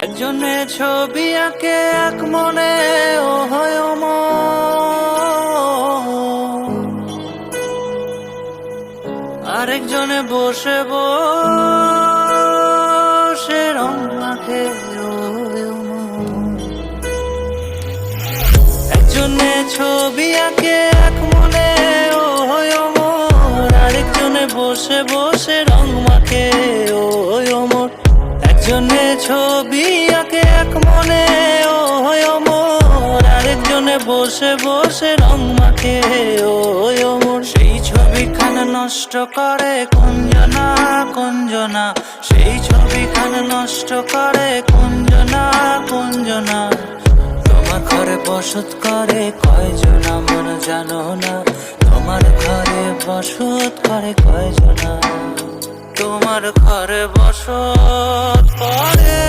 একজনে ছবি আঁকে এক মনে ও হয় অমর, আরেকজনে বসে বসে রং মাখে ও হয় অমর। একজনে ছবি আঁকে এক মনে ও হয় অমর, আরেকজনে বসে বসে রং মাখে ও হয় অমর। একজনে ছবি আঁকে এক মনে ও হয় অমর, আরেকজনে বসে বসে রং মাখে ও হয় অমর। সেই ছবিখানা নষ্ট করে কুঞ্জনা কুঞ্জনা, সেই ছবিখানা নষ্ট করে কুঞ্জনা কুঞ্জনা। তোমার ঘরে বসত করে কয়জনা মন জানো না, তোমার ঘরে বসত করে কয়জনা, তোমার ঘরে বসত করে।